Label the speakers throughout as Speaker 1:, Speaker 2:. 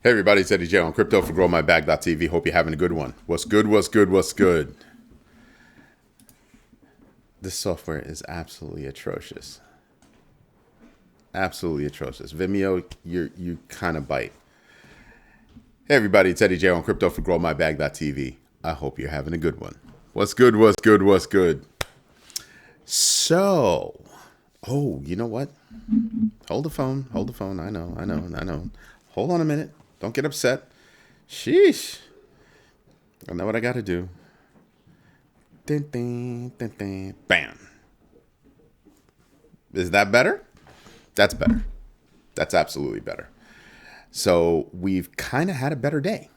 Speaker 1: Hey everybody, it's Eddie J on Crypto for GrowMyBag.tv. Hope you're having a good one. What's good, what's good, what's good? This software is absolutely atrocious. Absolutely atrocious. Vimeo, you kind of bite. Hey everybody, it's Eddie J on Crypto for GrowMyBag.tv. I hope you're having a good one. What's good, what's good, what's good? So, you know what? Hold the phone. I know. Hold on a minute. Don't get upset. Sheesh. I know what I got to do. Ding, ding, ding, ding. Bam. Is that better? That's better. That's absolutely better. So we've kind of had a better day.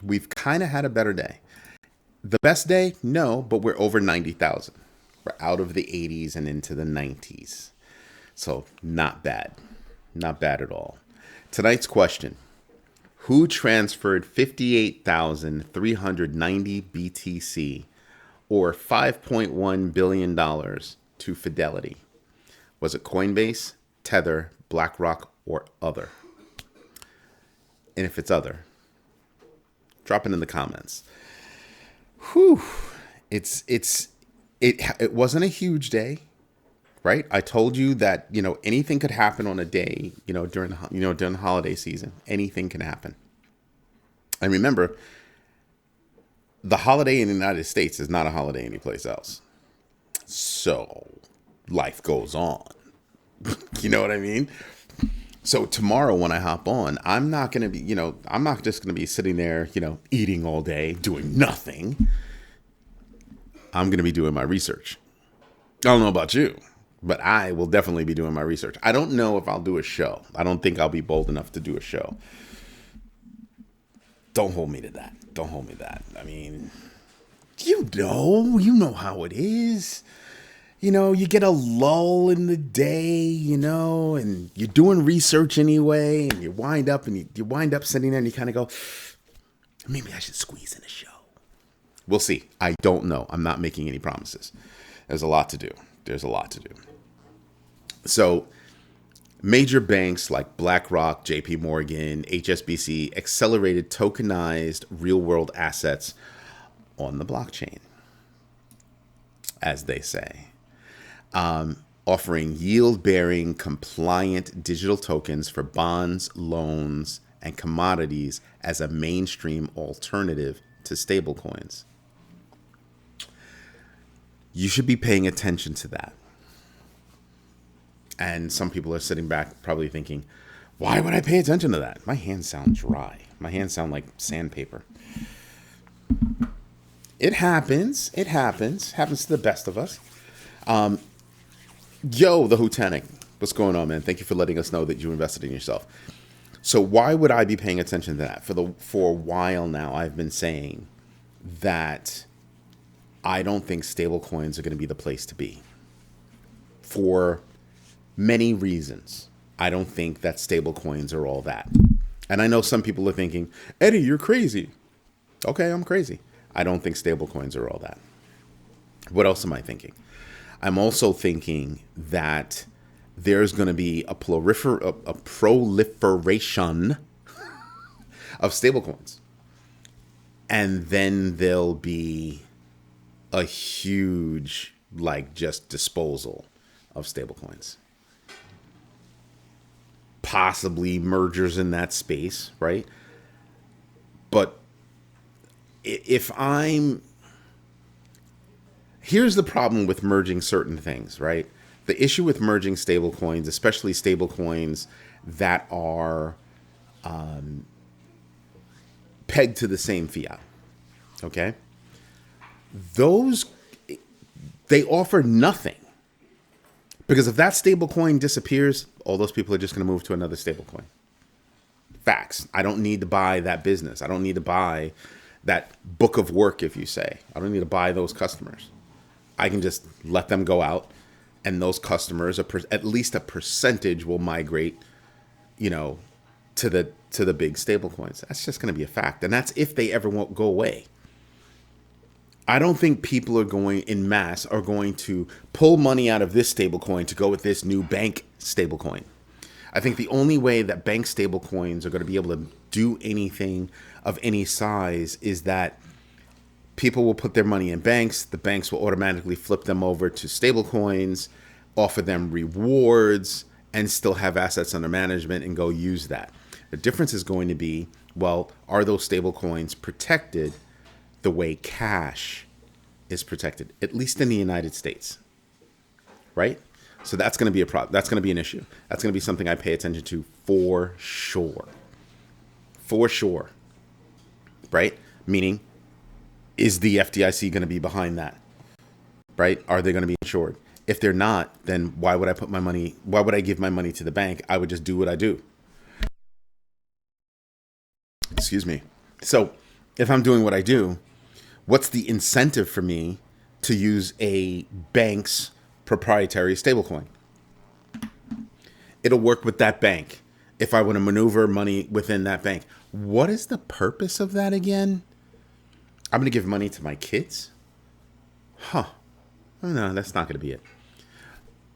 Speaker 1: The best day? No, but we're over 90,000. We're out of the 80s and into the 90s. So not bad. Not bad at all. Tonight's question: who transferred 58,390 BTC or $5.1 billion to Fidelity? Was it Coinbase, Tether, BlackRock, or other? And if it's other, drop it in the comments. Whew. It wasn't a huge day. Right? I told you that, anything could happen on a day, during the holiday season. Anything can happen. And remember, the holiday in the United States is not a holiday anyplace else. So life goes on. You know what I mean? So tomorrow when I hop on, I'm not going to be, I'm not just going to be sitting there, eating all day, doing nothing. I'm going to be doing my research. I don't know about you, but I will definitely be doing my research. I don't know if I'll do a show. I don't think I'll be bold enough to do a show. Don't hold me to that. I mean, you know how it is. You get a lull in the day, and you're doing research anyway, and you wind up sitting there and you kind of go, maybe I should squeeze in a show. We'll see. I don't know. I'm not making any promises. There's a lot to do. So major banks like BlackRock, JP Morgan, HSBC accelerated tokenized real-world assets on the blockchain, as they say, offering yield-bearing, compliant digital tokens for bonds, loans, and commodities as a mainstream alternative to stablecoins. You should be paying attention to that. And some people are sitting back probably thinking, why would I pay attention to that? My hands sound dry. My hands sound like sandpaper. It happens. Happens to the best of us. Yo, the Hootanic. What's going on, man? Thank you for letting us know that you invested in yourself. So why would I be paying attention to that? For a while now, I've been saying that I don't think stablecoins are going to be the place to be. For many reasons, I don't think that stablecoins are all that. And I know some people are thinking, Eddie, you're crazy. Okay, I'm crazy. I don't think stablecoins are all that. What else am I thinking? I'm also thinking that there's going to be a proliferation of stablecoins. And then there'll be a huge, just disposal of stablecoins. Possibly mergers in that space, right? But here's the problem with merging certain things, right? The issue with merging stablecoins, especially stablecoins that are pegged to the same fiat, okay? They offer nothing. Because if that stable coin disappears, all those people are just going to move to another stable coin. Facts. I don't need to buy that business. I don't need to buy that book of work, if you say. I don't need to buy those customers. I can just let them go out, and those customers, at least a percentage, will migrate, to the big stable coins. That's just going to be a fact. And that's if they ever won't go away. I don't think people are going to pull money out of this stablecoin to go with this new bank stablecoin. I think the only way that bank stablecoins are going to be able to do anything of any size is that people will put their money in banks. The banks will automatically flip them over to stablecoins, offer them rewards, and still have assets under management and go use that. The difference is going to be, well, are those stablecoins protected the way cash is protected, at least in the United States, right? So that's going to be a problem. That's going to be an issue. That's going to be something I pay attention to for sure. For sure. Right? Meaning, is the FDIC going to be behind that? Right? Are they going to be insured? If they're not, then why would I put my money, why would I give my money to the bank? I would just do what I do. Excuse me. So if I'm doing what I do, what's the incentive for me to use a bank's proprietary stablecoin? It'll work with that bank if I want to maneuver money within that bank. What is the purpose of that again? I'm going to give money to my kids? Huh. No, that's not going to be it.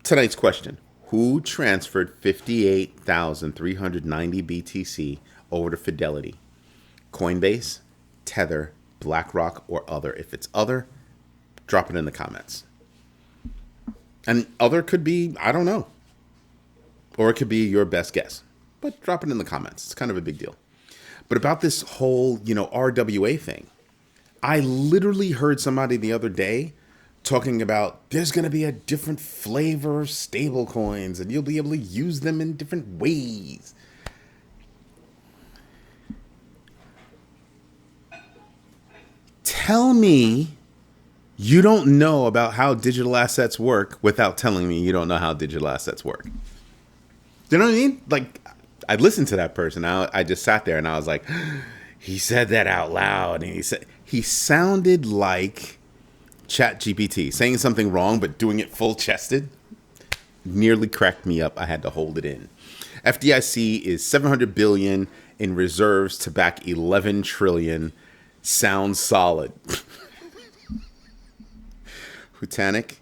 Speaker 1: Tonight's question. Who transferred 58,390 BTC over to Fidelity? Coinbase, Tether, BlackRock, or other? If it's other, drop it in the comments. And other could be, I don't know. Or it could be your best guess. But drop it in the comments. It's kind of a big deal. But about this whole, RWA thing, I literally heard somebody the other day talking about there's going to be a different flavor of stable coins and you'll be able to use them in different ways. Tell me you don't know about how digital assets work without telling me you don't know how digital assets work. You know what I mean? Like, I listened to that person. I just sat there and I was like, he said that out loud. And he sounded like ChatGPT, saying something wrong, but doing it full chested. Nearly cracked me up. I had to hold it in. FDIC is 700 billion in reserves to back 11 trillion. Sounds solid. Hutanic,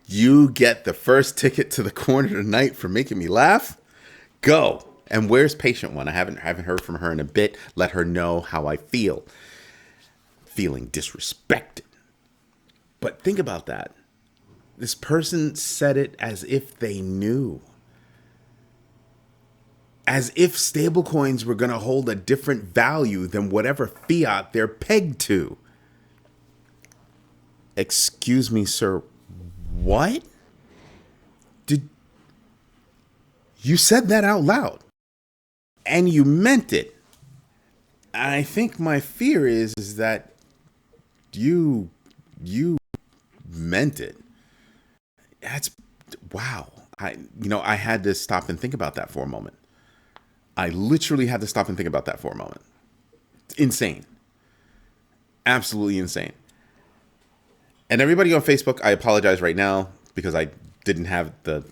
Speaker 1: you get the first ticket to the corner tonight for making me laugh. Go. And where's Patient One? I haven't heard from her in a bit. Let her know how I feel. Feeling disrespected. But think about that. This person said it as if they knew. As if stablecoins were going to hold a different value than whatever fiat they're pegged to. Excuse me, sir. What? Did you said that out loud? And you meant it. I think my fear is that you meant it. That's wow. I had to stop and think about that for a moment. I literally had to stop and think about that for a moment. It's insane. Absolutely insane. And everybody on Facebook, I apologize right now because I didn't have the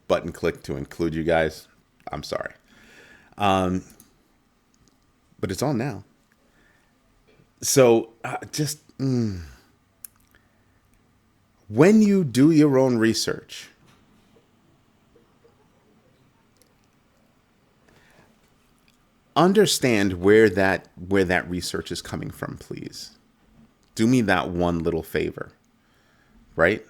Speaker 1: button clicked to include you guys. I'm sorry. But it's on now. So when you do your own research, understand where that research is coming from, please. Do me that one little favor, right?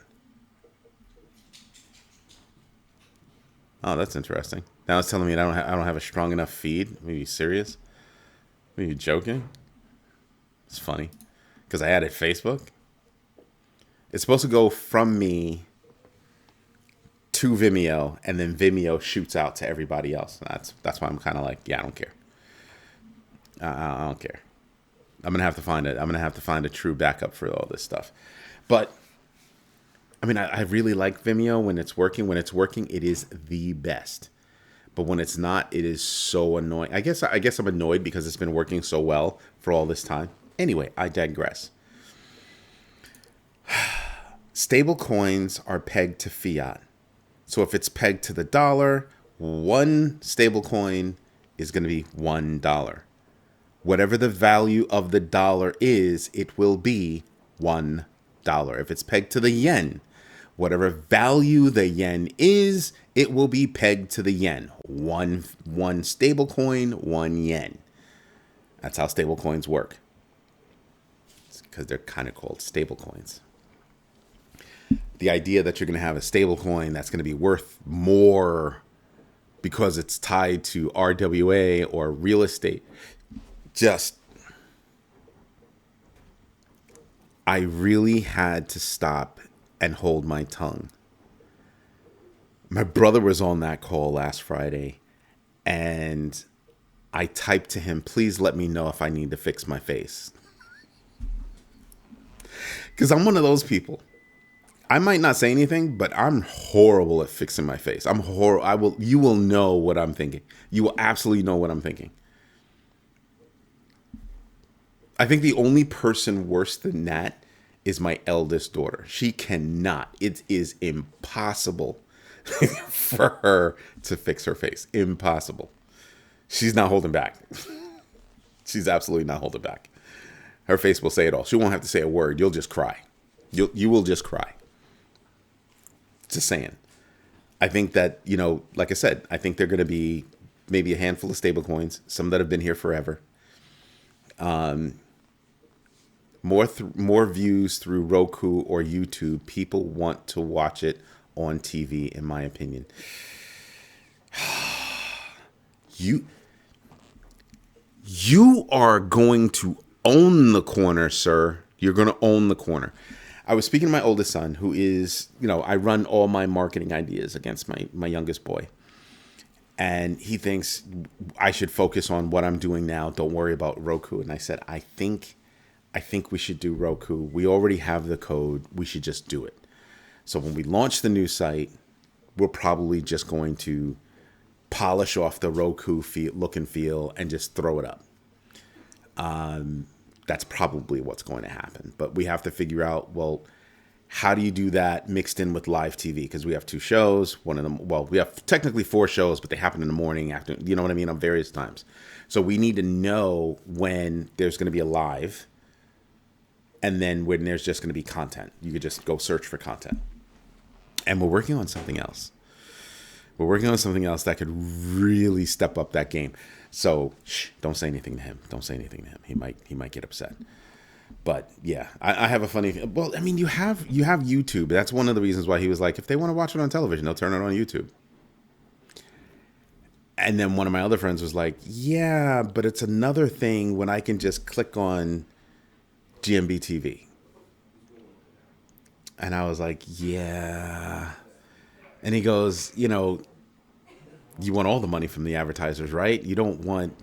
Speaker 1: Oh, that's interesting. Now it's telling me I don't have a strong enough feed. Are you serious? Are you joking? It's funny because I added Facebook. It's supposed to go from me to Vimeo, and then Vimeo shoots out to everybody else. That's why I'm kind of like, yeah, I don't care. I don't care. I'm gonna have to find it. I'm gonna have to find a true backup for all this stuff. But I mean, I really like Vimeo when it's working. When it's working, it is the best. But when it's not, it is so annoying. I guess I'm annoyed because it's been working so well for all this time. Anyway, I digress. Stable coins are pegged to fiat. So if it's pegged to the dollar, one stable coin is going to be $1. Whatever the value of the dollar is, it will be $1. If it's pegged to the yen, Whatever value the yen is, it will be pegged to the yen. One stable coin, 1 yen. That's how stable coins work. It's because they're kind of called stable coins. The idea that you're going to have a stable coin that's going to be worth more because it's tied to RWA or real estate, I really had to stop and hold my tongue. My brother was on that call last Friday, and I typed to him, please let me know if I need to fix my face. Because I'm one of those people. I might not say anything, but I'm horrible at fixing my face. You will know what I'm thinking. You will absolutely know what I'm thinking. I think the only person worse than that is my eldest daughter. She cannot. It is impossible for her to fix her face. Impossible. She's not holding back. She's absolutely not holding back. Her face will say it all. She won't have to say a word. You'll just cry. You will just cry. Just saying. I think that, like I said, I think they're going to be maybe a handful of stable coins, some that have been here forever. More views through Roku or YouTube. People want to watch it on TV, in my opinion. You are going to own the corner, sir. You're going to own the corner. I was speaking to my oldest son, who is, I run all my marketing ideas against my youngest boy. And he thinks I should focus on what I'm doing now. Don't worry about Roku. And I said, I think we should do Roku. We already have the code. We should just do it. So when we launch the new site, we're probably just going to polish off the Roku look and feel and just throw it up. That's probably what's going to happen. But we have to figure out, well, how do you do that mixed in with live TV? Because we have 2 shows. One of them, we have technically 4 shows, but they happen in the morning, after, you know what I mean, on various times. So we need to know when there's going to be a live, and then when there's just going to be content. You could just go search for content. And we're working on something else. We're working on something else that could really step up that game. So don't say anything to him. Don't say anything to him. He might get upset. But yeah, I have a funny. Well, I mean, you have YouTube. That's one of the reasons why he was like, if they want to watch it on television, they'll turn it on YouTube. And then one of my other friends was like, yeah, but it's another thing when I can just click on GMB TV. And I was like, yeah. And he goes, you want all the money from the advertisers, right? You don't want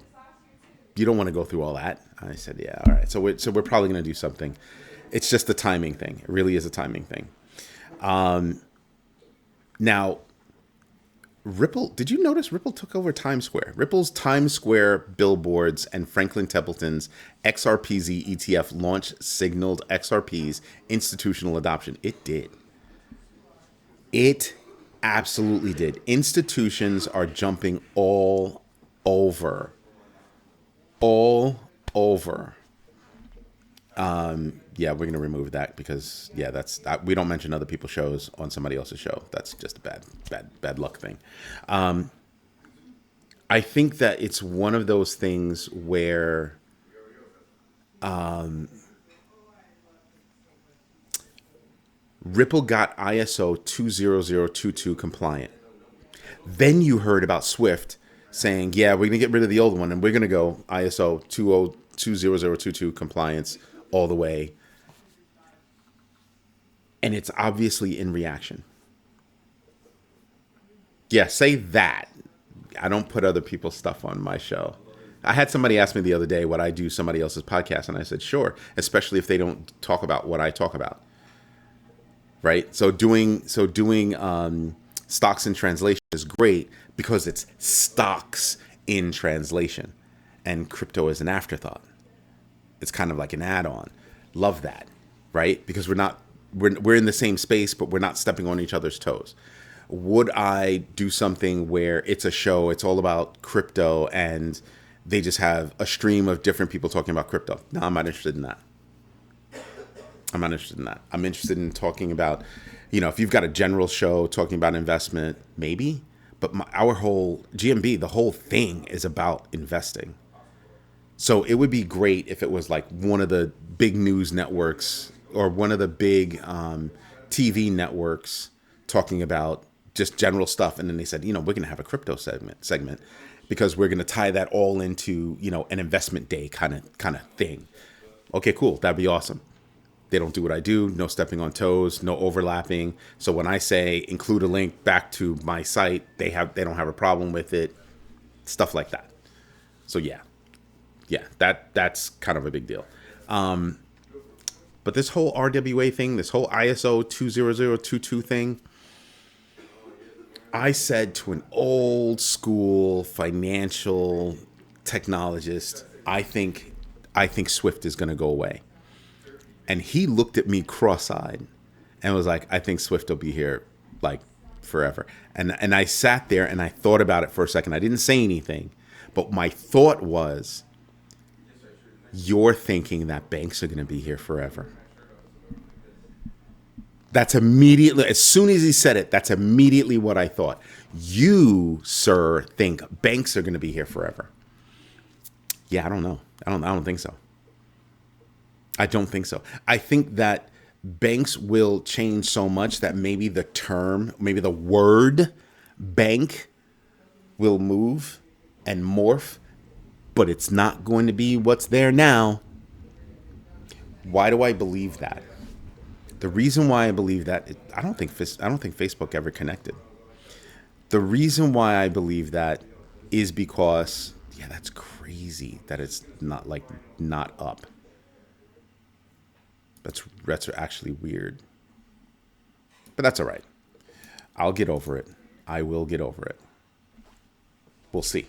Speaker 1: to go through all that. I said, yeah, all right. So we're probably going to do something. It's just a timing thing. It really is a timing thing. Now, Ripple, did you notice Ripple took over Times Square? Ripple's Times Square billboards and Franklin Templeton's XRPZ ETF launch signaled XRP's institutional adoption. It did. It absolutely did. Institutions are jumping all over. Yeah, we're going to remove that because, we don't mention other people's shows on somebody else's show. That's just a bad luck thing. I think that it's one of those things where Ripple got ISO 20022 compliant. Then you heard about Swift saying, yeah, we're going to get rid of the old one and we're going to go ISO 20022 compliance all the way. And it's obviously in reaction. Yeah, say that. I don't put other people's stuff on my show. I had somebody ask me the other day would I do somebody else's podcast, and I said, sure, especially if they don't talk about what I talk about. Right? So doing stocks in translation is great because it's stocks in translation, and crypto is an afterthought. It's kind of like an add-on. Love that, right? Because we're in the same space, but we're not stepping on each other's toes. Would I do something where it's a show, it's all about crypto, and they just have a stream of different people talking about crypto? No, I'm not interested in that. I'm interested in talking about If you've got a general show talking about investment, maybe. But our whole GMB, the whole thing is about investing. So it would be great if it was like one of the big news networks or one of the big TV networks talking about just general stuff, and then they said, we're going to have a crypto segment because we're going to tie that all into an investment day kind of thing. Okay, cool, that'd be awesome. They don't do what I do, no stepping on toes, no overlapping. So when I say include a link back to my site, they don't have a problem with it, stuff like that. So yeah, that's kind of a big deal. But this whole RWA thing, this whole ISO 20022 thing, I said to an old school financial technologist, I think Swift is going to go away. And he looked at me cross-eyed and was like, I think Swift will be here like forever. And I sat there and I thought about it for a second. I didn't say anything, but my thought was, you're thinking that banks are going to be here forever. That's immediately, as soon as he said it, that's immediately what I thought. You, sir, think banks are going to be here forever. Yeah, I don't know. I don't think so. I don't think so. I think that banks will change so much that maybe the word bank will move and morph, but it's not going to be what's there now. Why do I believe that? The reason why I believe that, I don't think Facebook ever connected. The reason why I believe that is because, yeah, that's crazy that it's not up. That's actually weird. But that's all right. I'll get over it. I will get over it. We'll see.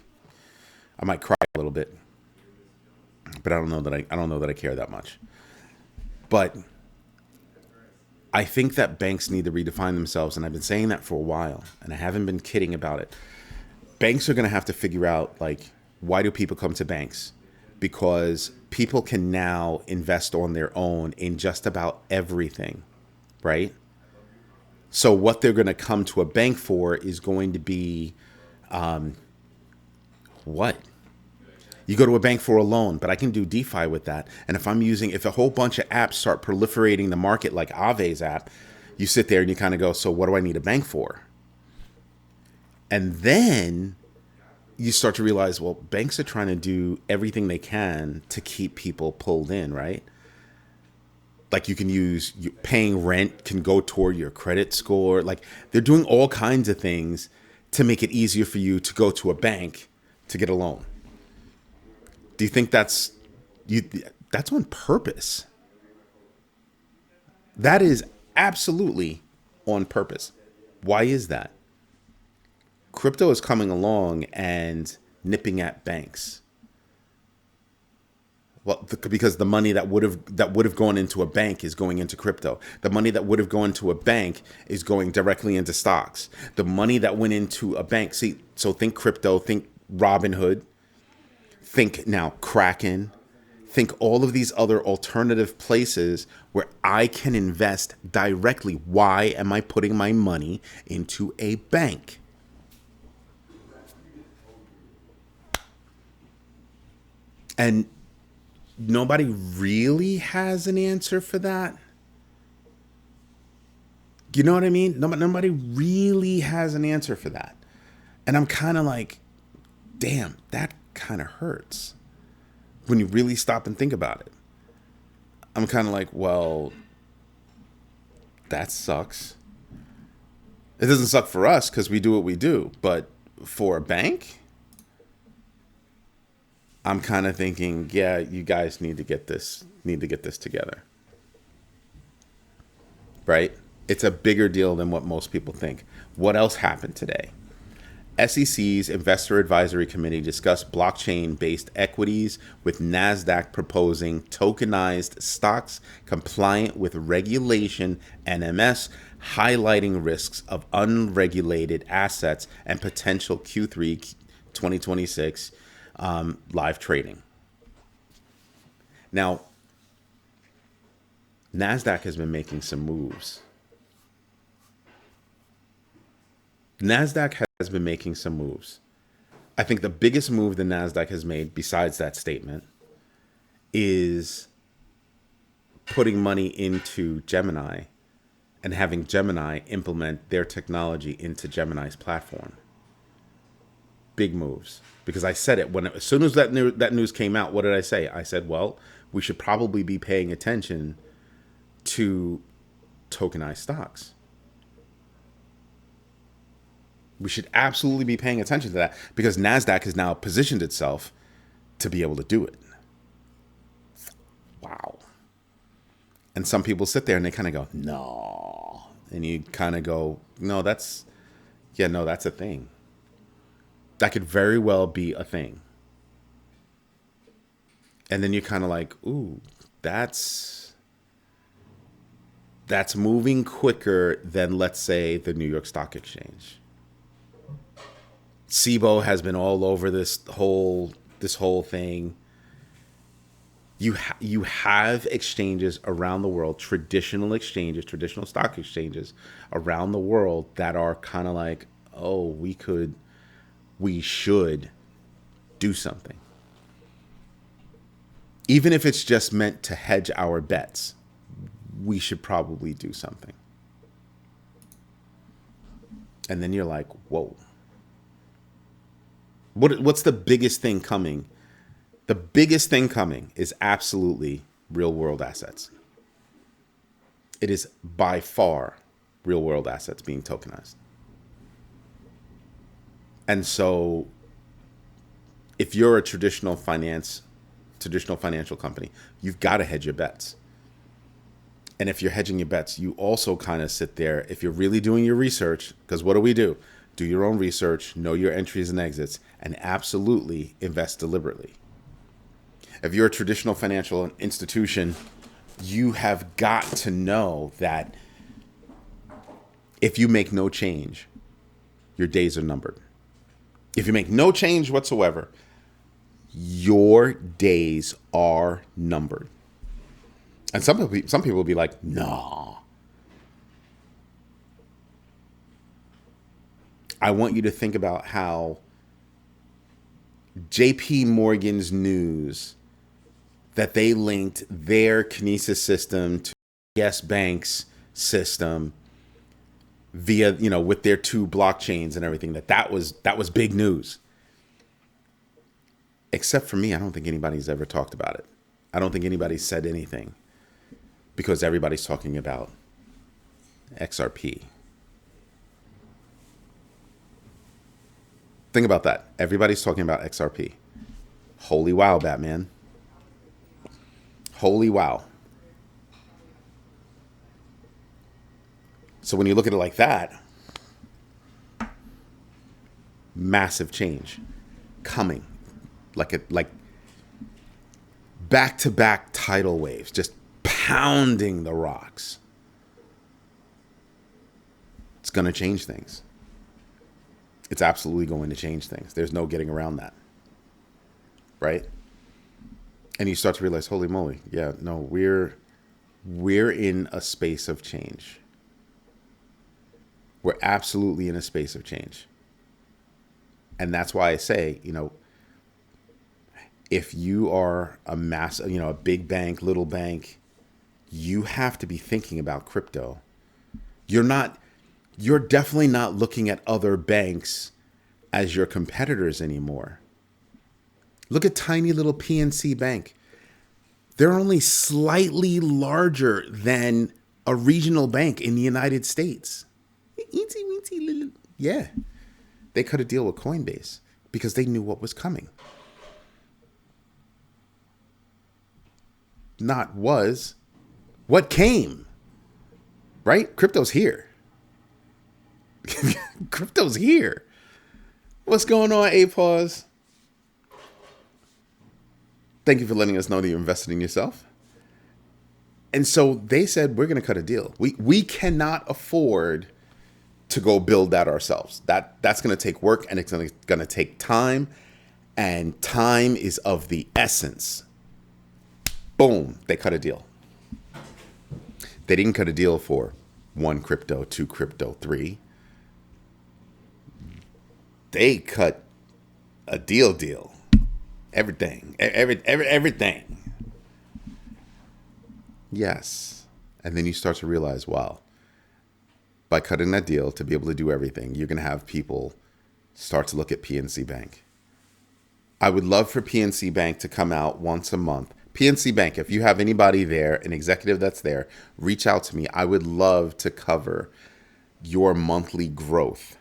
Speaker 1: I might cry a little bit, but I don't know that I care that much. But I think that banks need to redefine themselves, and I've been saying that for a while, and I haven't been kidding about it. Banks are going to have to figure out, why do people come to banks? Because people can now invest on their own in just about everything, right? So what they're going to come to a bank for is going to be what? You go to a bank for a loan, but I can do DeFi with that. And if a whole bunch of apps start proliferating the market like Aave's app, you sit there and you kind of go, so what do I need a bank for? And then you start to realize, well, banks are trying to do everything they can to keep people pulled in, right? Like paying rent can go toward your credit score. Like they're doing all kinds of things to make it easier for you to go to a bank to get a loan. Do you think that's on purpose? That is absolutely on purpose. Why is that? Crypto is coming along and nipping at banks. Well, because the money that would have gone into a bank is going into crypto. The money that would have gone to a bank is going directly into stocks. The money that went into a bank. So think crypto, think Robinhood, think now Kraken, think all of these other alternative places where I can invest directly. Why am I putting my money into a bank? And nobody really has an answer for that. You know what I mean? Nobody really has an answer for that. And I'm kind of like, damn, that kind of hurts when you really stop and think about it. I'm kind of like, well, that sucks. It doesn't suck for us because we do what we do. But for a bank, I'm kind of thinking, yeah, you guys need to get this together. Right? It's a bigger deal than what most people think. What else happened today? SEC's Investor Advisory Committee discussed blockchain-based equities, with NASDAQ proposing tokenized stocks compliant with regulation NMS, highlighting risks of unregulated assets and potential Q3 2026 live trading. Now, NASDAQ has been making some moves. NASDAQ has been making some moves. I think the biggest move the NASDAQ has made, besides that statement, is putting money into Gemini and having Gemini implement their technology into Gemini's platform. Big moves. Because I said it as soon as that news came out. What did I say? I said, well, we should probably be paying attention to tokenized stocks. We should absolutely be paying attention to that because NASDAQ has now positioned itself to be able to do it. Wow. And some people sit there and they kind of go, no. And you kind of go, no, that's a thing. That could very well be a thing. And then you're kind of like, ooh, that's moving quicker than, let's say, the New York Stock Exchange. SIBO has been all over this whole thing. You have exchanges around the world, traditional stock exchanges around the world that are kind of like, oh, we should do something. Even if it's just meant to hedge our bets, we should probably do something. And then you're like, whoa. What's the biggest thing coming? The biggest thing coming is absolutely real world assets. It is by far real world assets being tokenized. And so if you're a traditional financial company, you've got to hedge your bets. And if you're hedging your bets, you also kind of sit there, if you're really doing your research, because what do? Do your own research, know your entries and exits, and absolutely invest deliberately. If you're a traditional financial institution, you have got to know that if you make no change, your days are numbered. If you make no change whatsoever, your days are numbered. And some people will be like, no. I want you to think about how JP Morgan's news that they linked their Kinesis system to Yes Bank's system via, with their two blockchains and everything, that was big news. Except for me, I don't think anybody's ever talked about it. I don't think anybody's said anything because everybody's talking about XRP. Think about that. Everybody's talking about XRP. Holy wow, Batman. Holy wow. So when you look at it like that, massive change coming. Like back-to-back tidal waves, just pounding the rocks. It's going to change things. It's absolutely going to change things. There's no getting around that. Right? And you start to realize, holy moly, yeah, no, we're in a space of change. We're absolutely in a space of change. And that's why I say, if you are a big bank, little bank, you have to be thinking about crypto. You're definitely not looking at other banks as your competitors anymore. Look at tiny little PNC Bank. They're only slightly larger than a regional bank in the United States. Yeah. They cut a deal with Coinbase because they knew what was coming. Not was, what came, right? Crypto's here. Crypto's here. What's going on, APAWS? Thank you for letting us know that you're invested in yourself. And so they said, we're going to cut a deal. We cannot afford to go build that ourselves. That's going to take work and it's going to take time. And time is of the essence. Boom, they cut a deal. They didn't cut a deal for 1 crypto, 2 crypto, 3. they cut a deal. Everything. Yes. And then you start to realize, wow, by cutting that deal to be able to do everything, you're going to have people start to look at PNC Bank. I would love for PNC Bank to come out once a month. PNC Bank, if you have anybody there, an executive that's there, reach out to me. I would love to cover your monthly growth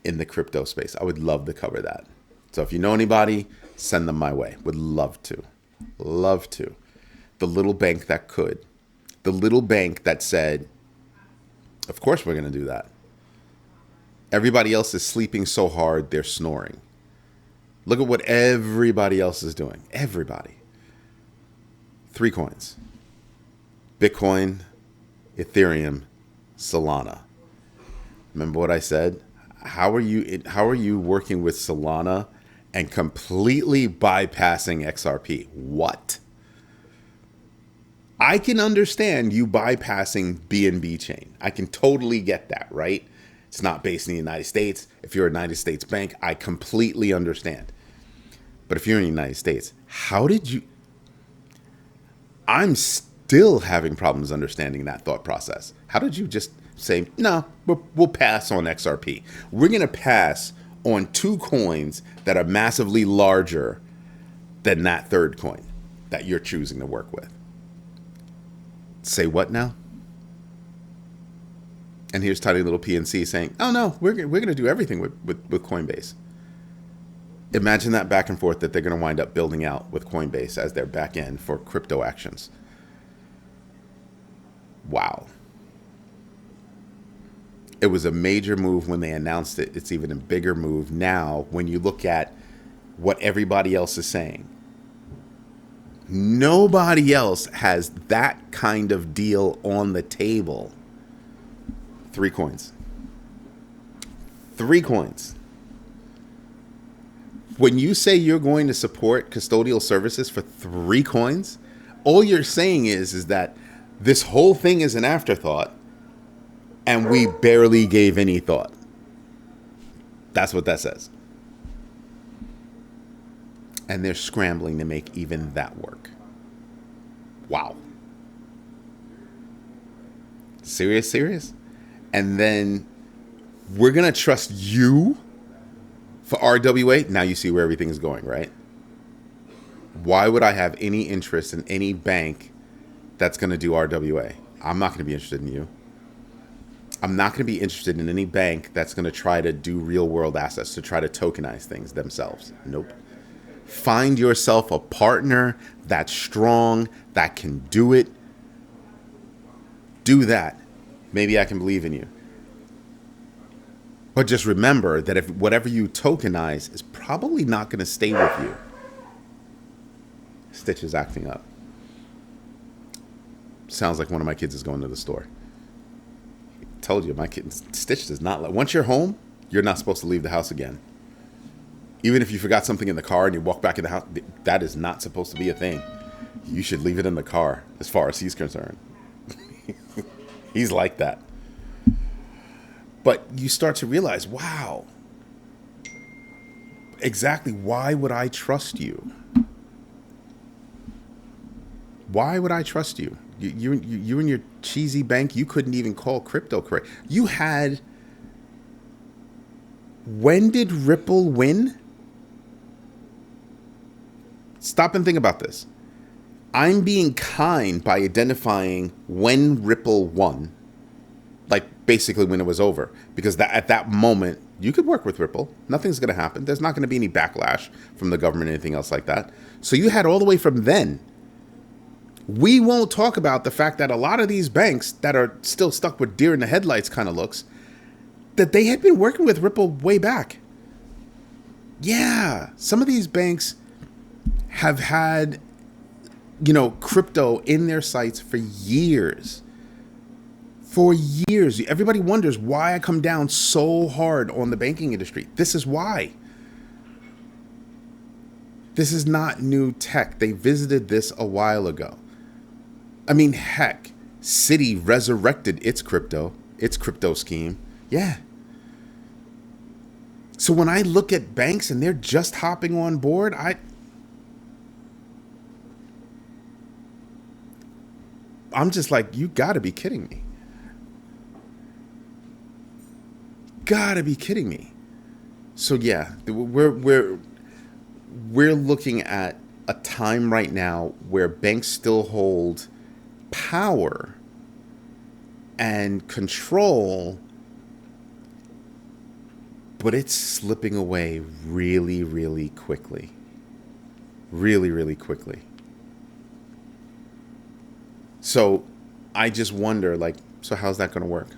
Speaker 1: in the crypto space. I would love to cover that. So if you know anybody, send them my way. Would love to. Love to. The little bank that could. The little bank that said, of course we're going to do that. Everybody else is sleeping so hard, they're snoring. Look at what everybody else is doing. Everybody. 3 coins. Bitcoin, Ethereum, Solana. Remember what I said? How are you working with Solana and completely bypassing XRP? What? I can understand you bypassing BNB chain. I can totally get that, right? It's not based in the United States. If you're a United States bank, I completely understand. But if you're in the United States, how did you... I'm still having problems understanding that thought process. How did you just say, no, we'll pass on XRP. We're going to pass on 2 coins that are massively larger than that third coin that you're choosing to work with. Say what now? And here's tiny little PNC saying, oh no, we're going to do everything with Coinbase. Imagine that back and forth that they're going to wind up building out with Coinbase as their back end for crypto actions. Wow. It was a major move when they announced it. It's even a bigger move now when you look at what everybody else is saying. Nobody else has that kind of deal on the table. 3 coins. 3 coins. When you say you're going to support custodial services for 3 coins, all you're saying is that this whole thing is an afterthought and we barely gave any thought. That's what that says. And they're scrambling to make even that work. Wow. Serious? And then we're going to trust you for RWA. Now you see where everything is going, right? Why would I have any interest in any bank that's going to do RWA? I'm not going to be interested in you. I'm not going to be interested in any bank that's going to try to do real world assets, to try to tokenize things themselves. Nope. Find yourself a partner that's strong, that can do it. Do that. Maybe I can believe in you. But just remember that if whatever you tokenize is probably not going to stay with you. Stitch is acting up. Sounds like one of my kids is going to the store. Told you, my kid Stitch does not let. Once you're home, you're not supposed to leave the house again. Even if you forgot something in the car and you walk back in the house, that is not supposed to be a thing. You should leave it in the car, as far as he's concerned. He's like that. But you start to realize, wow, exactly why would I trust you? Why would I trust you? You and your cheesy bank, you couldn't even call crypto correct. You had... When did Ripple win? Stop and think about this. I'm being kind by identifying when Ripple won. Like basically when it was over. Because at that moment, you could work with Ripple. Nothing's going to happen. There's not going to be any backlash from the government or anything else like that. So you had all the way from then. We won't talk about the fact that a lot of these banks that are still stuck with deer in the headlights kind of looks, that they had been working with Ripple way back. Yeah, some of these banks have had, crypto in their sites for years. For years. Everybody wonders why I come down so hard on the banking industry. This is why. This is not new tech. They visited this a while ago. I mean, heck, Citi resurrected its crypto scheme. Yeah. So when I look at banks and they're just hopping on board, I'm just like, you got to be kidding me. Got to be kidding me. So yeah, we're looking at a time right now where banks still hold power and control, but it's slipping away really, really quickly. Really, really quickly. So I just wonder, like, so how's that going to work?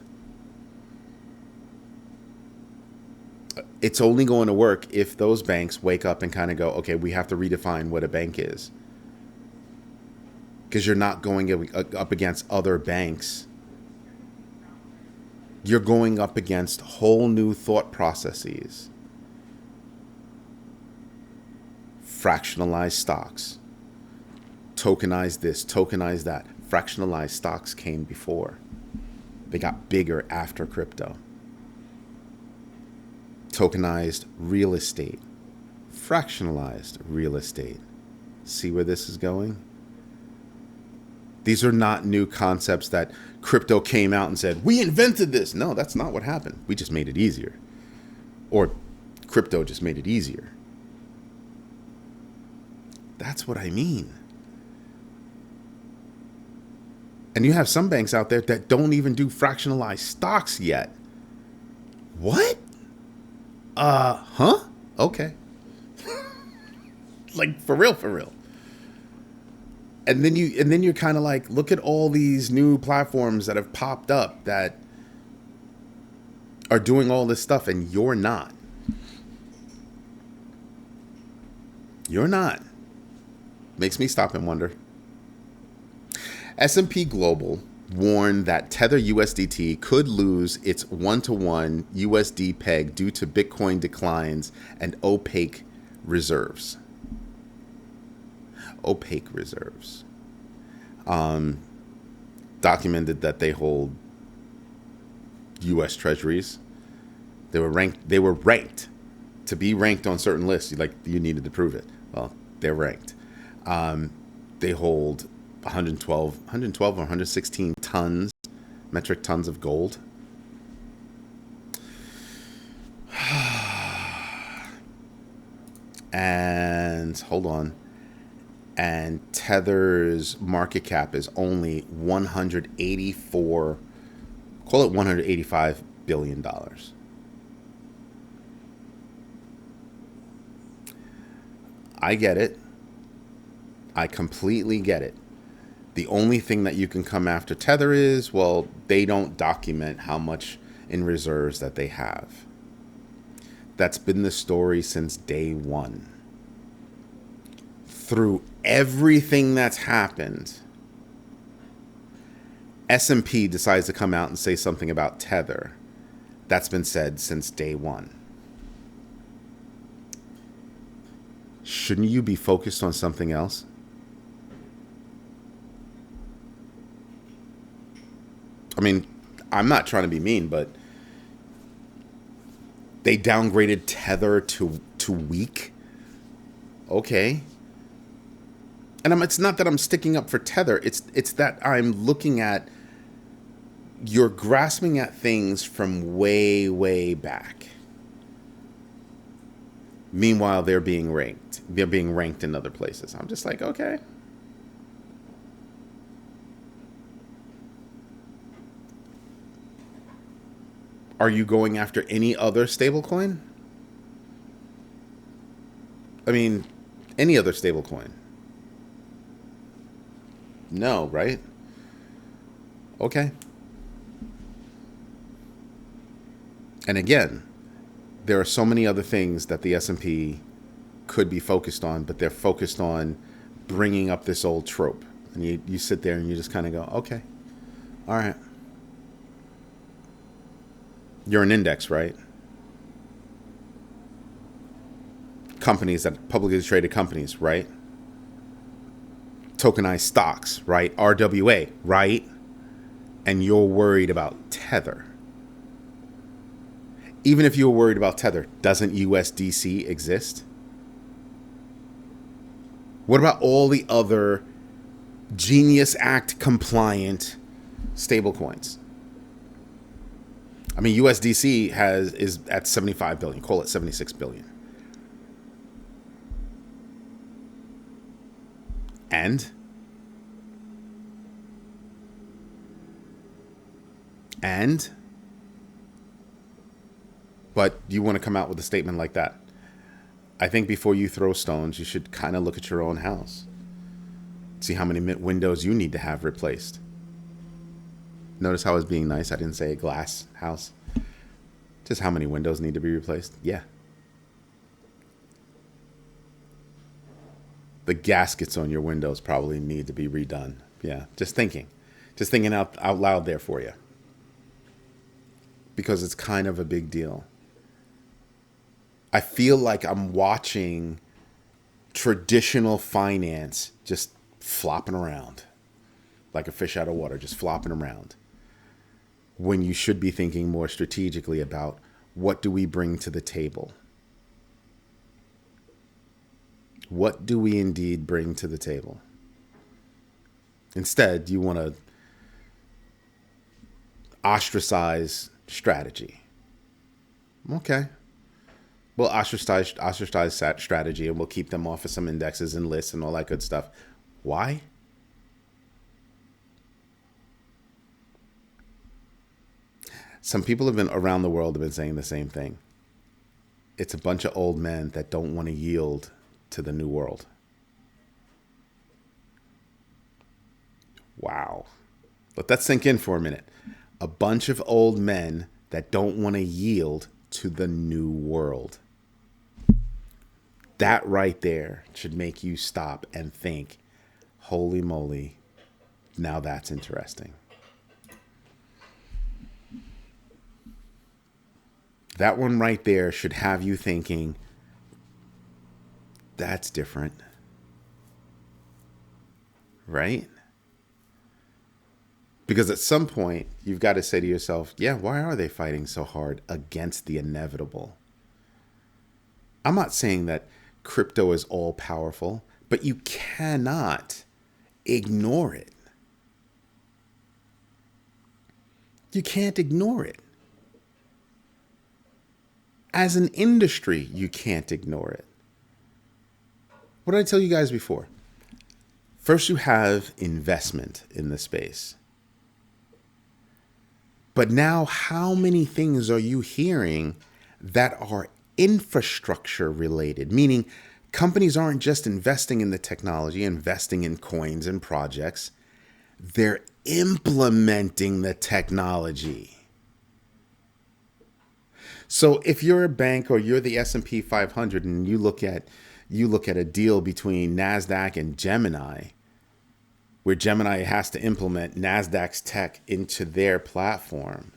Speaker 1: It's only going to work if those banks wake up and kind of go, okay, we have to redefine what a bank is. Because you're not going up against other banks. You're going up against whole new thought processes. Fractionalized stocks. Tokenize this, tokenize that. Fractionalized stocks came before. They got bigger after crypto. Tokenized real estate. Fractionalized real estate. See where this is going? These are not new concepts that crypto came out and said, we invented this. No, that's not what happened. We just made it easier. Or crypto just made it easier. That's what I mean. And you have some banks out there that don't even do fractionalized stocks yet. What? Huh? Okay. Like for real, for real. And then you're kind of like, look at all these new platforms that have popped up that are doing all this stuff, and you're not. You're not. Makes me stop and wonder. S&P Global warned that Tether USDT could lose its one-to-one USD peg due to Bitcoin declines and opaque reserves. Opaque reserves. Documented that they hold U.S. Treasuries. They were ranked to be ranked on certain lists. You needed to prove it. Well, they're ranked. They hold 112 or 116 metric tons of gold. And hold on. And Tether's market cap is only 184, call it $185 billion. I get it. I completely get it. The only thing that you can come after Tether is, well, they don't document how much in reserves that they have. That's been the story since day one. Through everything that's happened, S&P decides to come out and say something about Tether. That's been said since day one. Shouldn't you be focused on something else? I mean, I'm not trying to be mean, but they downgraded Tether to weak. Okay. And it's not that I'm sticking up for Tether. It's that I'm looking at, you're grasping at things from way, way back. Meanwhile, they're being ranked. They're being ranked in other places. I'm just like, okay. Are you going after any other stablecoin? I mean, any other stablecoin? No, right? Okay. And again, there are so many other things that the S&P could be focused on, but they're focused on bringing up this old trope. And you sit there and you just kind of go, okay, all right. You're an index, right? Companies, that publicly traded companies, right? Tokenized stocks, right? RWA, right? And you're worried about Tether. Even if you were worried about Tether, doesn't USDC exist? What about all the other Genius Act compliant stablecoins? I mean, USDC is at 75 billion. Call it 76 billion. And but you want to come out with a statement like that. I think before you throw stones, you should kind of look at your own house. See how many windows you need to have replaced. Notice how I was being nice. I didn't say a glass house. Just how many windows need to be replaced. Yeah. The gaskets on your windows probably need to be redone. Yeah. Just thinking out loud there for you. Because it's kind of a big deal. I feel like I'm watching traditional finance just flopping around like a fish out of water, just flopping around, when you should be thinking more strategically about what do we bring to the table? What do we indeed bring to the table? Instead, you want to ostracize strategy. Okay. We'll ostracize strategy, and we'll keep them off of some indexes and lists and all that good stuff. Why? Some people have been around the world have been saying the same thing. It's a bunch of old men that don't want to yield to the new world. Wow. Let that sink in for a minute. A bunch of old men that don't want to yield to the new world. That right there should make you stop and think, holy moly, now that's interesting. That one right there should have you thinking, that's different. Right? Because at some point, you've got to say to yourself, yeah, why are they fighting so hard against the inevitable? I'm not saying that crypto is all powerful, but you cannot ignore it. You can't ignore it. As an industry, you can't ignore it. What did I tell you guys before? First, you have investment in the space. But now, how many things are you hearing that are infrastructure related? Meaning, companies aren't just investing in the technology, investing in coins and projects. They're implementing the technology. So if you're a bank or you're the S&P 500 and you look at a deal between NASDAQ and Gemini, where Gemini has to implement NASDAQ's tech into their platform,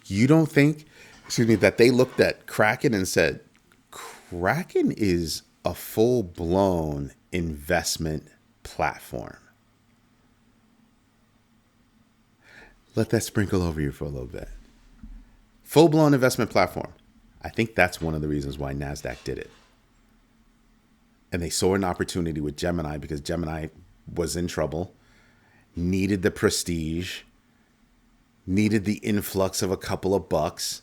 Speaker 1: you don't think, that they looked at Kraken and said, Kraken is a full-blown investment platform. Let that sprinkle over you for a little bit. Full-blown investment platform. I think that's one of the reasons why NASDAQ did it. And they saw an opportunity with Gemini because Gemini was in trouble, needed the prestige, needed the influx of a couple of bucks,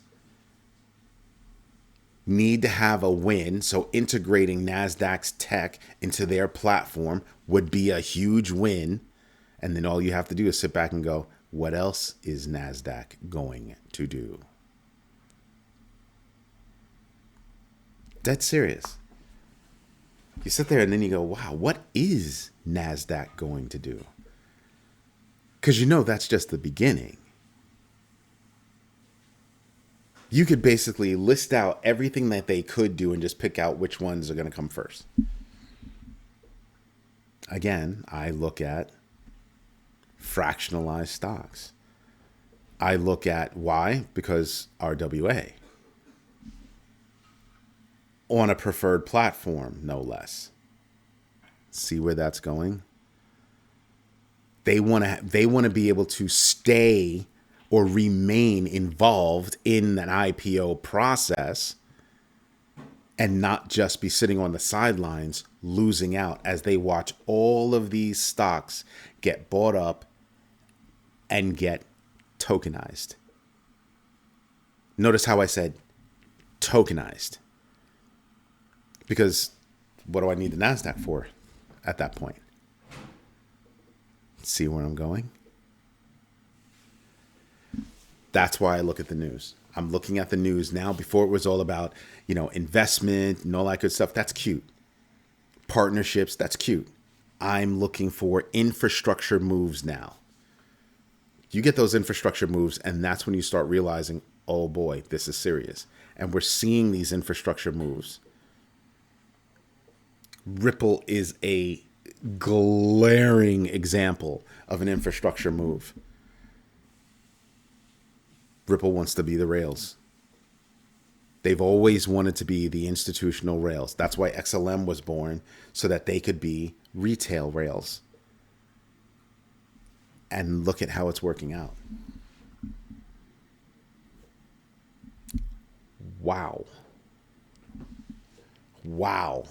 Speaker 1: need to have a win. So integrating NASDAQ's tech into their platform would be a huge win. And then all you have to do is sit back and go, what else is NASDAQ going to do? Dead serious. You sit there and then you go, wow, what is NASDAQ going to do? Because that's just the beginning. You could basically list out everything that they could do and just pick out which ones are going to come first. Again, I look at fractionalized stocks. I look at why? Because RWA. On a preferred platform, no less. See where that's going? They want to be able to stay or remain involved in an IPO process and not just be sitting on the sidelines losing out as they watch all of these stocks get bought up and get tokenized. Notice how I said tokenized. Because what do I need the NASDAQ for at that point? See where I'm going? That's why I look at the news. I'm looking at the news now. Before it was all about, investment and all that good stuff. That's cute. Partnerships, that's cute. I'm looking for infrastructure moves now. You get those infrastructure moves, and that's when you start realizing, oh boy, this is serious. And we're seeing these infrastructure moves. Ripple is a glaring example of an infrastructure move. Ripple wants to be the rails. They've always wanted to be the institutional rails. That's why XLM was born, so that they could be retail rails. And look at how it's working out. Wow. Wow.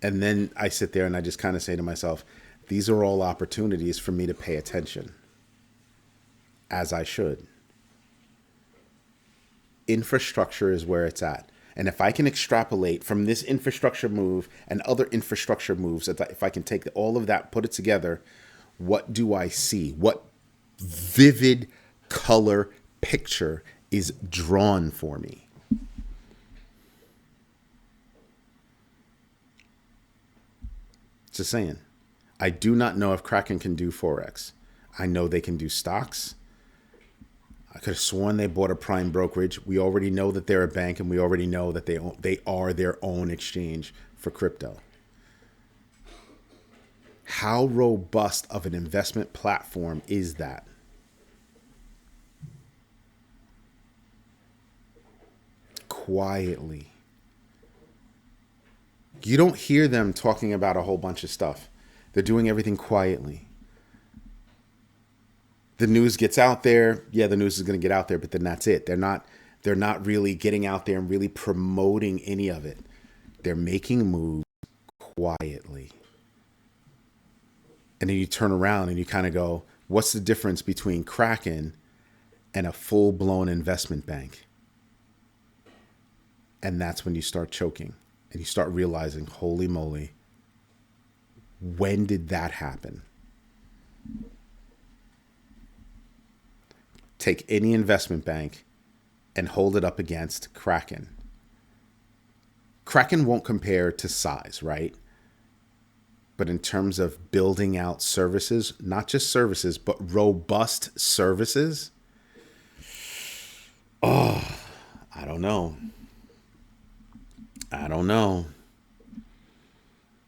Speaker 1: And then I sit there and I just kind of say to myself, these are all opportunities for me to pay attention, as I should. Infrastructure is where it's at. And if I can extrapolate from this infrastructure move and other infrastructure moves, if I can take all of that, put it together, what do I see? What vivid color picture is drawn for me? Just saying. I do not know if Kraken can do Forex. I know they can do stocks. I could have sworn they bought a prime brokerage. We already know that they're a bank, and we already know that they are their own exchange for crypto. How robust of an investment platform is that? Quietly. You don't hear them talking about a whole bunch of stuff. They're doing everything quietly. The news gets out there. Yeah, the news is going to get out there, but then that's it. They're not really getting out there and really promoting any of it. They're making moves quietly. And then you turn around and you kind of go, what's the difference between Kraken and a full-blown investment bank? And that's when you start choking and you start realizing, holy moly, when did that happen? Take any investment bank and hold it up against Kraken. Kraken won't compare to size, right? But in terms of building out services, not just services, but robust services, I don't know.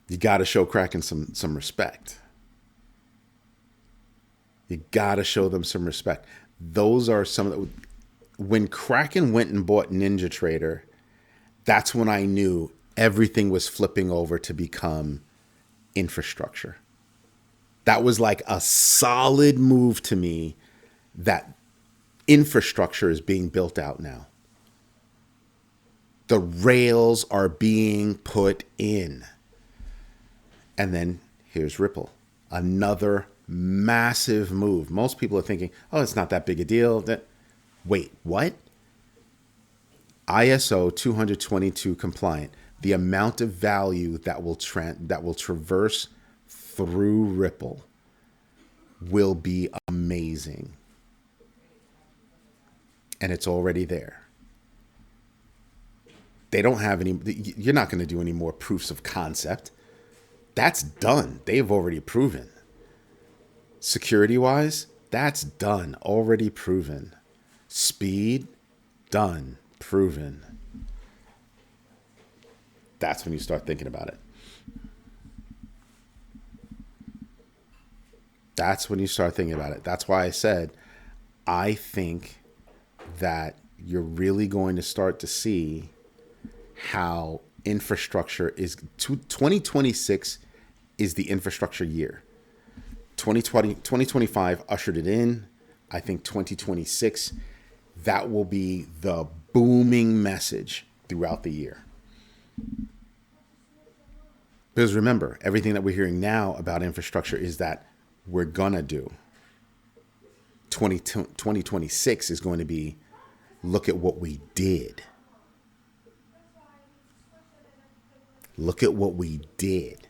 Speaker 1: You got to show Kraken some respect. You got to show them some respect. Those are some of the... When Kraken went and bought NinjaTrader, that's when I knew everything was flipping over to become infrastructure. That was like a solid move to me that infrastructure is being built out now. The rails are being put in. And then here's Ripple. Another massive move. Most people are thinking, oh, it's not that big a deal. Wait, what? ISO 222 compliant. The amount of value that will traverse through Ripple will be amazing. And it's already there. They don't have any... You're not going to do any more proofs of concept. That's done. They've already proven. Security-wise, that's done. Already proven. Speed, done. Proven. That's when you start thinking about it. That's when you start thinking about it. That's why I said, I think that you're really going to start to see how infrastructure is... 2026 is the infrastructure year. 2025 ushered it in. I think 2026, that will be the booming message throughout the year. Because remember, everything that we're hearing now about infrastructure is that we're going to do. 2026 is going to be, look at what we did. Look at what we did.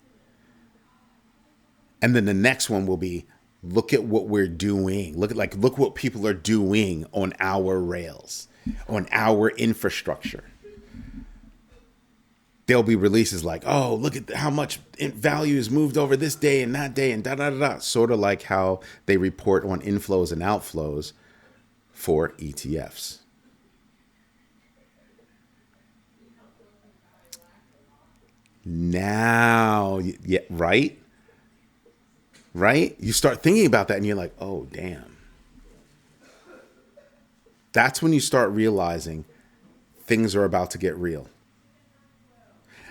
Speaker 1: And then the next one will be, look at what we're doing. Look what people are doing on our rails, on our infrastructure. There'll be releases like, oh, look at how much value is moved over this day and that day and da da da da. Sort of like how they report on inflows and outflows for ETFs. Now, yeah, right? Right? You start thinking about that and you're like, oh, damn. That's when you start realizing things are about to get real.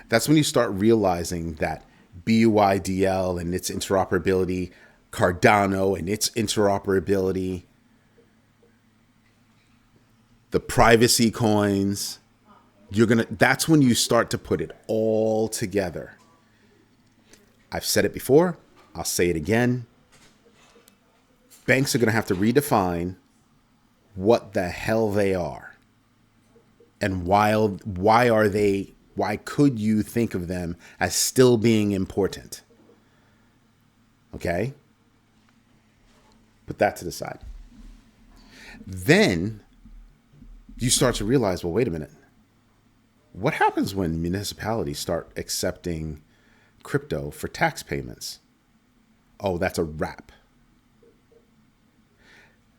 Speaker 1: That's when you start realizing that BUIDL and its interoperability, Cardano and its interoperability, the privacy coins, that's when you start to put it all together. I've said it before. I'll say it again. Banks are going to have to redefine what the hell they are. And why could you think of them as still being important? Okay? Put that to the side. Then you start to realize, well, wait a minute. What happens when municipalities start accepting crypto for tax payments? Oh, that's a wrap.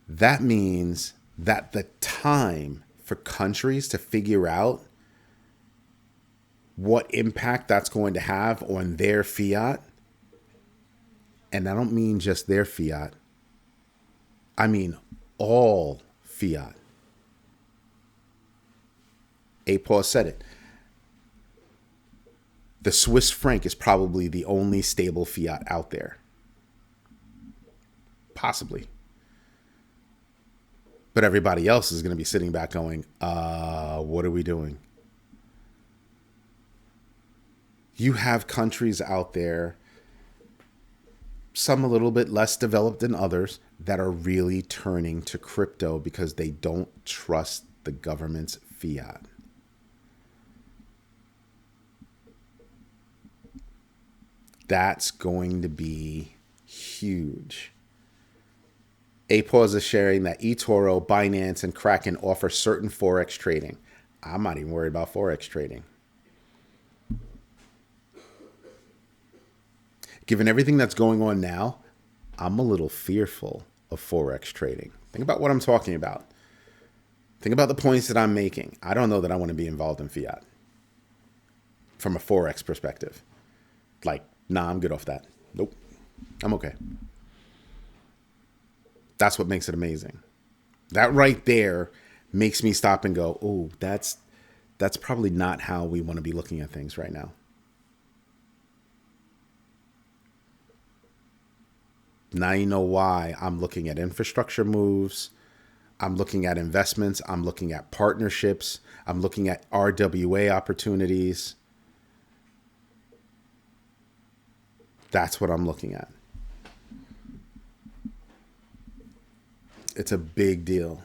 Speaker 1: That means that the time for countries to figure out what impact that's going to have on their fiat, and I don't mean just their fiat, I mean all fiat. Paul said it. The Swiss franc is probably the only stable fiat out there. Possibly. But everybody else is going to be sitting back going, what are we doing? You have countries out there, some a little bit less developed than others, that are really turning to crypto because they don't trust the government's fiat. That's going to be huge. APAWS is sharing that eToro, Binance, and Kraken offer certain Forex trading. I'm not even worried about Forex trading. Given everything that's going on now, I'm a little fearful of Forex trading. Think about what I'm talking about. Think about the points that I'm making. I don't know that I want to be involved in fiat from a Forex perspective. Nah, I'm good off that. Nope. I'm okay. That's what makes it amazing. That right there makes me stop and go, oh, that's probably not how we want to be looking at things right now. Now you know why I'm looking at infrastructure moves. I'm looking at investments. I'm looking at partnerships. I'm looking at RWA opportunities. That's what I'm looking at. It's a big deal.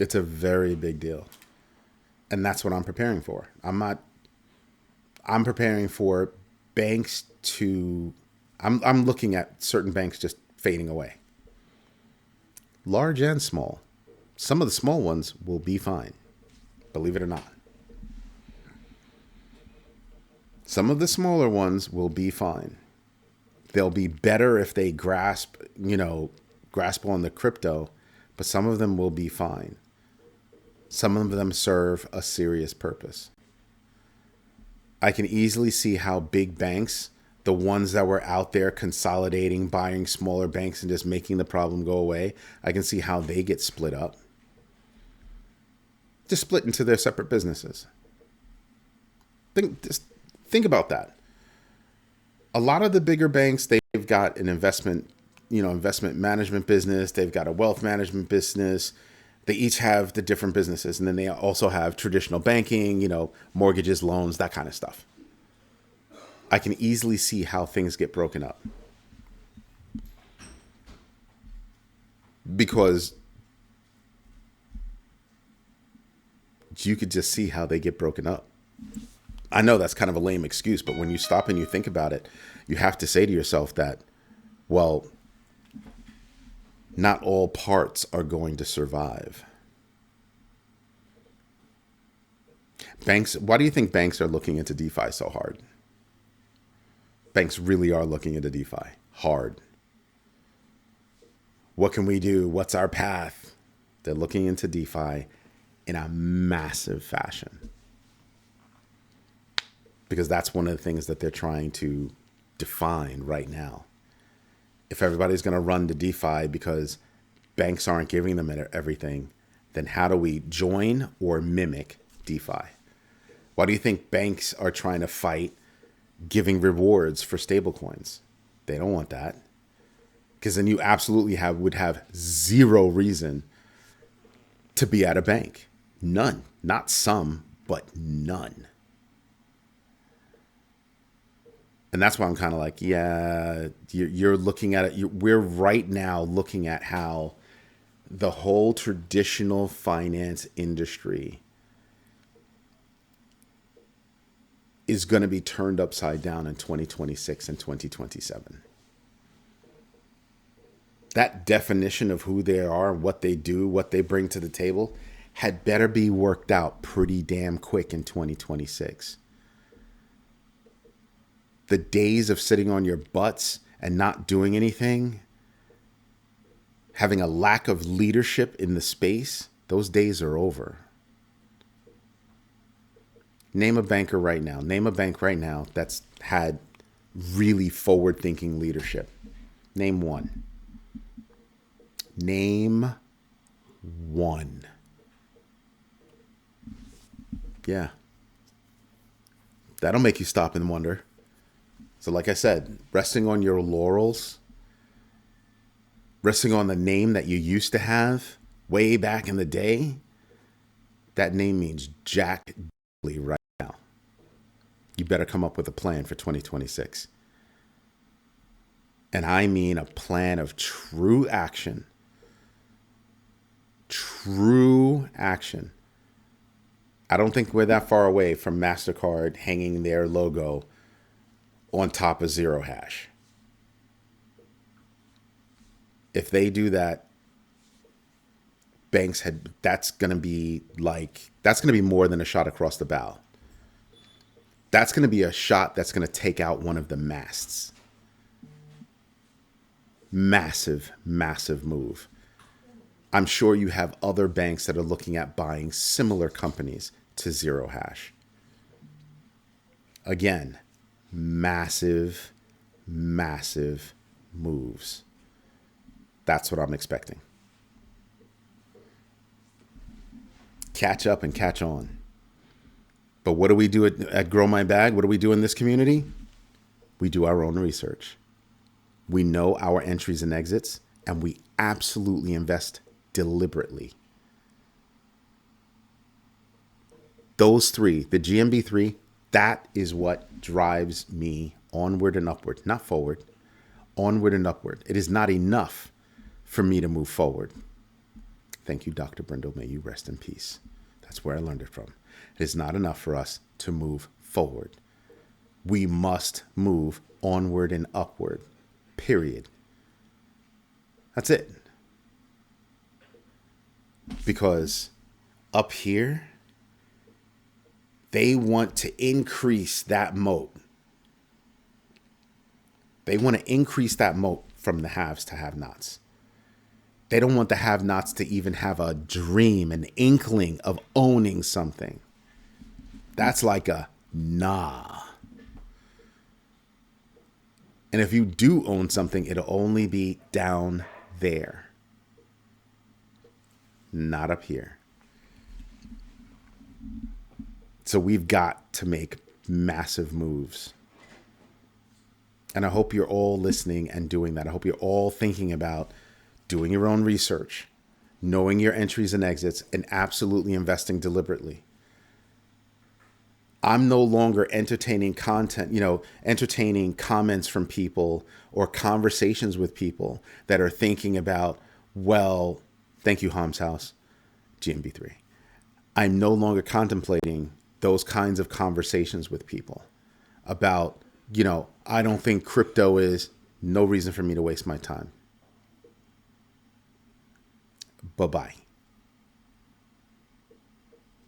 Speaker 1: It's a very big deal. And that's what I'm preparing for. I'm preparing for banks to, I'm looking at certain banks just fading away. Large and small. Some of the small ones will be fine. Believe it or not. Some of the smaller ones will be fine. They'll be better if they grasp on the crypto, but some of them will be fine. Some of them serve a serious purpose. I can easily see how big banks, the ones that were out there consolidating, buying smaller banks and just making the problem go away, I can see how they get split up. Just split into their separate businesses. Think about that. A lot of the bigger banks, they've got an investment management business. They've got a wealth management business. They each have the different businesses. And then they also have traditional banking, mortgages, loans, that kind of stuff. I can easily see how things get broken up because you could just see how they get broken up. I know that's kind of a lame excuse, but when you stop and you think about it, you have to say to yourself that, well, not all parts are going to survive. Banks, why do you think banks are looking into DeFi so hard? Banks really are looking into DeFi hard. What can we do? What's our path? They're looking into DeFi in a massive fashion because that's one of the things that they're trying to define right now. If everybody's going to run to DeFi because banks aren't giving them everything, then how do we join or mimic DeFi? Why do you think banks are trying to fight giving rewards for stablecoins? They don't want that because then you absolutely would have zero reason to be at a bank. None. Not some, but none. And that's why I'm kind of like, yeah, you're looking at it. We're right now looking at how the whole traditional finance industry is going to be turned upside down in 2026 and 2027. That definition of who they are, what they do, what they bring to the table had better be worked out pretty damn quick in 2026. The days of sitting on your butts and not doing anything, having a lack of leadership in the space, those days are over. Name a banker right now. Name a bank right now that's had really forward-thinking leadership. Name one. Name one. Yeah. That'll make you stop and wonder. So like I said, resting on your laurels, resting on the name that you used to have way back in the day, that name means Jack right now. You better come up with a plan for 2026. And I mean a plan of true action. True action. I don't think we're that far away from MasterCard hanging their logo on top of Zero Hash. If they do that, that's going to be more than a shot across the bow. That's going to be a shot that's going to take out one of the masts. Massive, massive move. I'm sure you have other banks that are looking at buying similar companies to Zero Hash. Again, massive, massive moves. That's what I'm expecting. Catch up and catch on. But what do we do at Grow My Bag? What do we do in this community? We do our own research. We know our entries and exits, and we absolutely invest deliberately. Those three, the GMB3, that is what drives me onward and upward, not forward, onward and upward. It is not enough for me to move forward. Thank you, Dr. Brindle. May you rest in peace. That's where I learned it from. It is not enough for us to move forward. We must move onward and upward, period. That's it. Because up here, they want to increase that moat. They want to increase that moat from the haves to have-nots. They don't want the have-nots to even have a dream, an inkling of owning something. That's like a nah. And if you do own something, it'll only be down there. Not up here. So we've got to make massive moves. And I hope you're all listening and doing that. I hope you're all thinking about doing your own research, knowing your entries and exits, and absolutely investing deliberately. I'm no longer entertaining content, entertaining comments from people or conversations with people that are thinking about, well, thank you, Ham's House, GMB3. I'm no longer contemplating those kinds of conversations with people about, I don't think crypto is, no reason for me to waste my time. Bye-bye.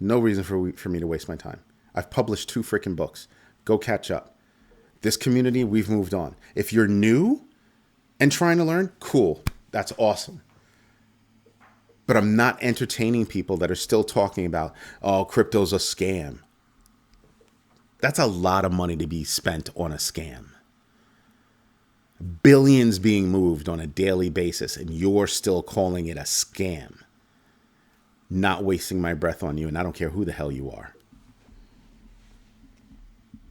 Speaker 1: No reason for me to waste my time. I've published 2 freaking books. Go catch up. This community, we've moved on. If you're new and trying to learn, cool. That's awesome. But I'm not entertaining people that are still talking about, oh, crypto's a scam. That's a lot of money to be spent on a scam. Billions being moved on a daily basis, and you're still calling it a scam. Not wasting my breath on you, and I don't care who the hell you are.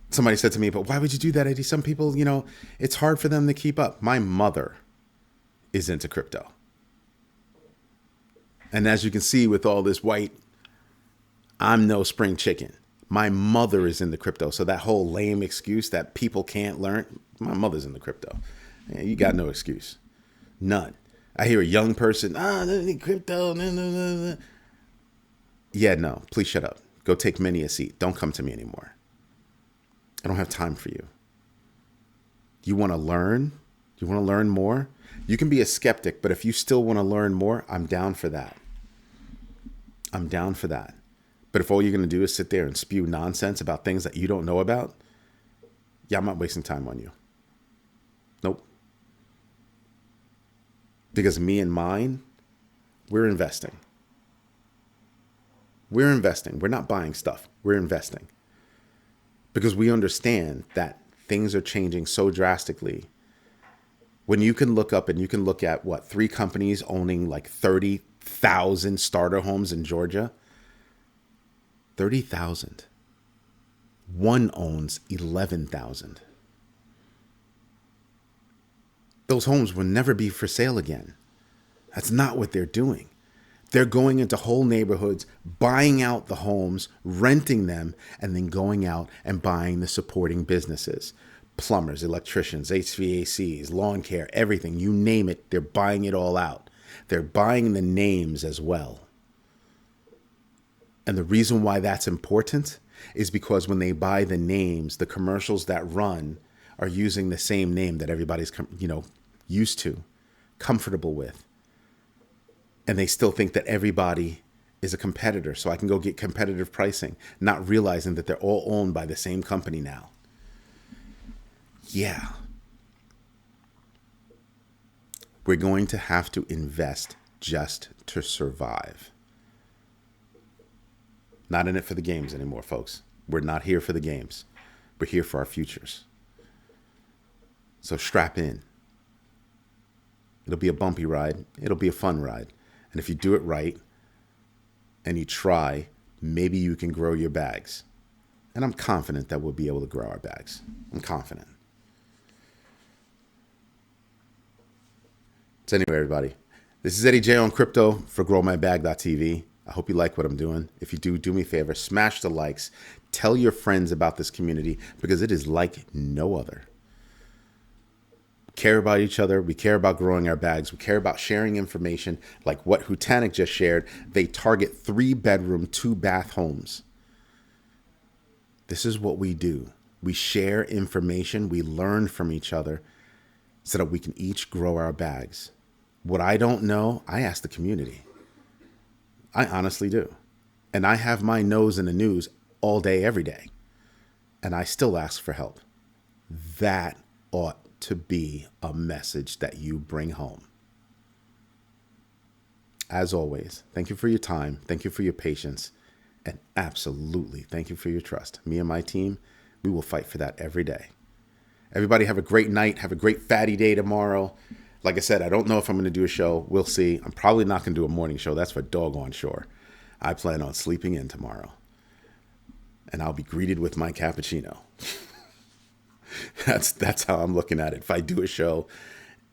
Speaker 1: Somebody said to me, but why would you do that, Eddie? Some people, it's hard for them to keep up. My mother is into crypto. And as you can see with all this white, I'm no spring chicken. My mother is in the crypto. So that whole lame excuse that people can't learn, my mother's in the crypto. You got no excuse. None. I hear a young person, crypto. No. Yeah, no, please shut up. Go take many a seat. Don't come to me anymore. I don't have time for you. You want to learn? You want to learn more? You can be a skeptic, but if you still want to learn more, I'm down for that. I'm down for that. But if all you're going to do is sit there and spew nonsense about things that you don't know about, yeah, I'm not wasting time on you. Nope. Because me and mine, we're investing. We're investing. We're not buying stuff. We're investing. Because we understand that things are changing so drastically. When you can look up and you can look at 3 companies owning like 30,000 starter homes in Georgia. 30,000. One owns 11,000. Those homes will never be for sale again. That's not what they're doing. They're going into whole neighborhoods, buying out the homes, renting them, and then going out and buying the supporting businesses. Plumbers, electricians, HVACs, lawn care, everything, you name it, they're buying it all out. They're buying the names as well. And the reason why that's important is because when they buy the names, the commercials that run are using the same name that everybody's, used to, comfortable with. And they still think that everybody is a competitor. So I can go get competitive pricing, not realizing that they're all owned by the same company now. Yeah. We're going to have to invest just to survive. Not in it for the games anymore, folks. We're not here for the games. We're here for our futures. So strap in. It'll be a bumpy ride. It'll be a fun ride. And if you do it right and you try, maybe you can grow your bags. And I'm confident that we'll be able to grow our bags. I'm confident. So anyway, everybody, this is Eddie J on crypto for growmybag.tv. I hope you like what I'm doing. If you do, do me a favor, smash the likes. Tell your friends about this community because it is like no other. Care about each other. We care about growing our bags. We care about sharing information like what Hutanik just shared. They target 3-bedroom, 2-bath homes. This is what we do. We share information. We learn from each other so that we can each grow our bags. What I don't know, I ask the community. I honestly do. And I have my nose in the news all day, every day. And I still ask for help. That ought to be a message that you bring home. As always, thank you for your time. Thank you for your patience. And absolutely, thank you for your trust. Me and my team, we will fight for that every day. Everybody have a great night. Have a great fatty day tomorrow. Like I said, I don't know if I'm going to do a show. We'll see. I'm probably not going to do a morning show. That's for doggone sure. I plan on sleeping in tomorrow. And I'll be greeted with my cappuccino. That's how I'm looking at it. If I do a show,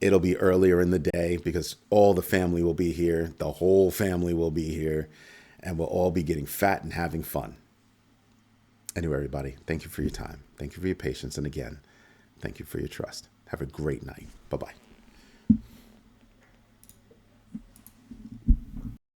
Speaker 1: it'll be earlier in the day because all the family will be here. The whole family will be here, and we'll all be getting fat and having fun. Anyway, everybody, thank you for your time. Thank you for your patience. And again, thank you for your trust. Have a great night. Bye-bye.